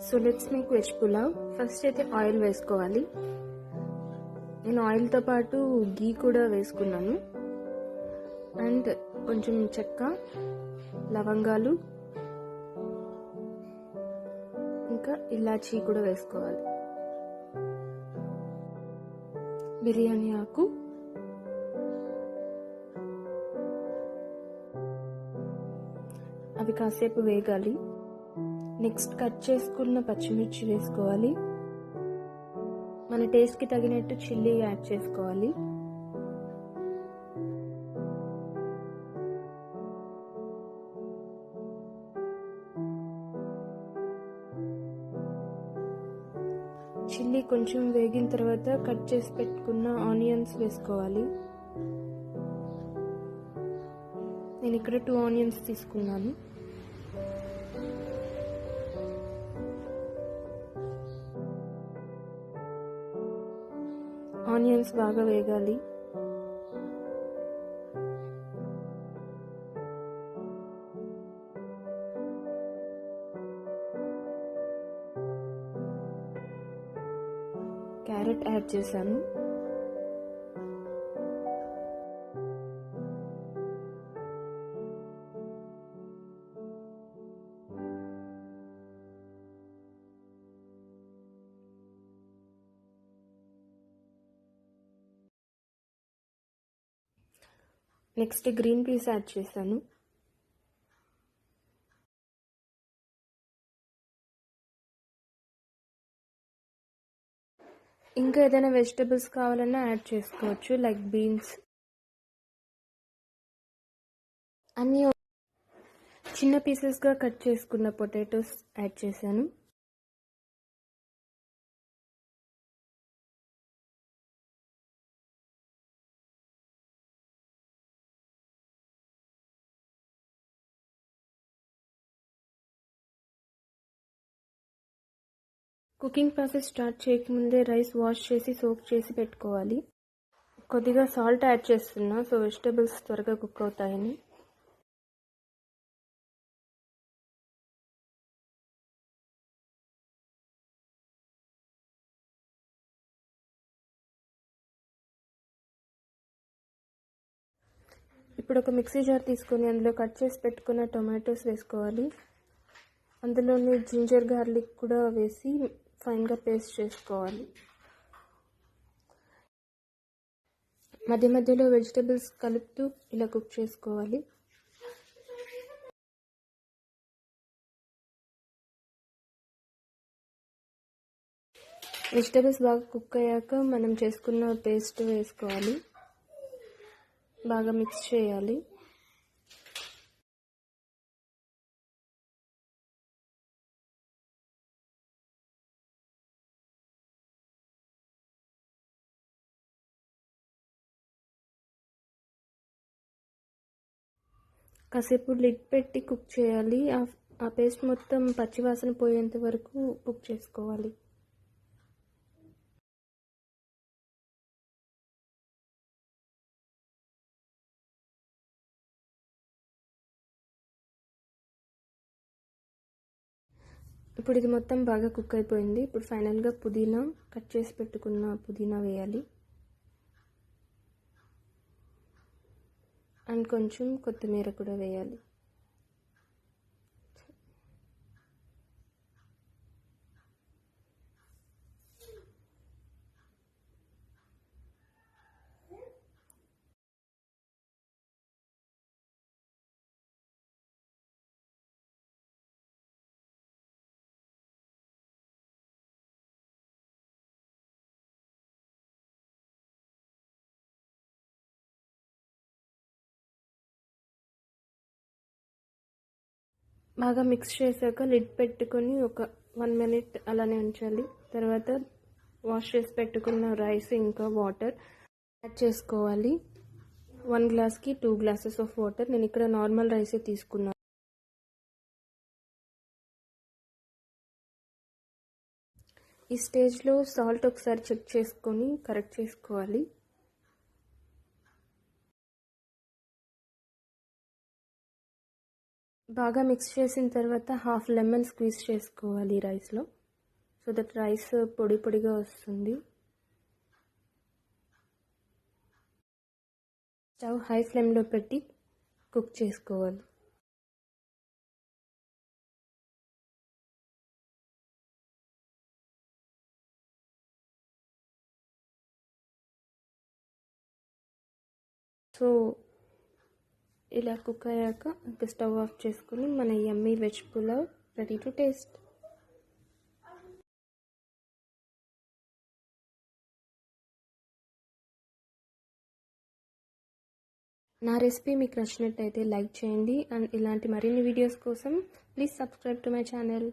So let's make veg pulao. First అయితే oil వేసుకోవాలి. నేను ఆయిల్తో పాటు గీ కూడా వేసుకున్నాను. అండ్ కొంచెం చెక్క, లవంగాలు, ఇంకా ఇలాచీ కూడా వేసుకోవాలి. బిర్యానీ ఆకు, అవి కాసేపు వేగాలి. నెక్స్ట్ కట్ చేసుకున్న పచ్చిమిర్చి వేసుకోవాలి. మన టేస్ట్కి తగినట్టు చిల్లీ యాడ్ చేసుకోవాలి. చిల్లీ కొంచెం వేగిన తర్వాత కట్ చేసి పెట్టుకున్న ఆనియన్స్ వేసుకోవాలి. నేను ఇక్కడ 2 ఆనియన్స్ తీసుకున్నాను. ఆనియన్స్ బాగా వేగాలి. క్యారెట్ యాడ్ చేశాను. నెక్స్ట్ గ్రీన్ పీస్ యాడ్ చేశాను. ఇంకా ఏదైనా వెజిటబుల్స్ కావాలన్నా యాడ్ చేసుకోవచ్చు, లైక్ బీన్స్. అన్నీ చిన్న పీసెస్గా కట్ చేసుకున్న పొటాటోస్ యాడ్ చేశాను. కుకింగ్ ప్రాసెస్ స్టార్ట్ చేయకముందే రైస్ వాష్ చేసి సోక్ చేసి పెట్టుకోవాలి. కొద్దిగా సాల్ట్ యాడ్ చేస్తున్నా, సో వెజిటబుల్స్ త్వరగా కుక్ అవుతాయని. ఇప్పుడు ఒక మిక్సీ జార్ తీసుకొని అందులో కట్ చేసి పెట్టుకున్న టొమాటోస్ వేసుకోవాలి. అందులోనే జింజర్ గార్లిక్ కూడా వేసి ఫైన్గా పేస్ట్ చేసుకోవాలి. మధ్య మధ్యలో వెజిటబుల్స్ కలుపుతూ ఇలా కుక్ చేసుకోవాలి. వెజిటబుల్స్ బాగా కుక్ అయ్యాక మనం చేసుకున్న పేస్ట్ వేసుకోవాలి. బాగా మిక్స్ చేయాలి. కాసేపు లిడ్ పెట్టి కుక్ చేయాలి. ఆ పేస్ట్ మొత్తం పచ్చివాసన పోయేంత వరకు కుక్ చేసుకోవాలి. ఇప్పుడు ఇది మొత్తం బాగా కుక్ అయిపోయింది. ఇప్పుడు ఫైనల్గా పుదీనా, కట్ చేసి పెట్టుకున్న పుదీనా వేయాలి. అండ్ కొంచెం కొత్తిమీర కూడా వేయాలి. బాగా మిక్స్ చేశాక లిడ్ పెట్టుకొని ఒక 1 మినిట్ అలానే ఉంచాలి. తర్వాత వాష్ చేసి పెట్టుకున్న రైస్ ఇంకా వాటర్ యాడ్ చేసుకోవాలి. 1 గ్లాస్కి 2 గ్లాసెస్ ఆఫ్ వాటర్. నేను ఇక్కడ నార్మల్ రైసే తీసుకున్నాను. ఈ స్టేజ్లో సాల్ట్ ఒకసారి చెక్ చేసుకొని కరెక్ట్ చేసుకోవాలి. బాగా మిక్స్ చేసిన తర్వాత హాఫ్ లెమన్ స్క్వీజ్ చేసుకోవాలి రైస్లో, సో దట్ రైస్ పొడి పొడిగా వస్తుంది. స్టవ్ హై ఫ్లేమ్లో పెట్టి కుక్ చేసుకోవాలి. సో ఇలా కుక్ అయ్యాక ఇంకా స్టవ్ ఆఫ్ చేసుకుని మన yummy veg pulao ready to taste. నా రెసిపీ మీకు నచ్చినట్టయితే లైక్ చేయండి, అండ్ ఇలాంటి మరిన్ని వీడియోస్ కోసం please subscribe to my channel.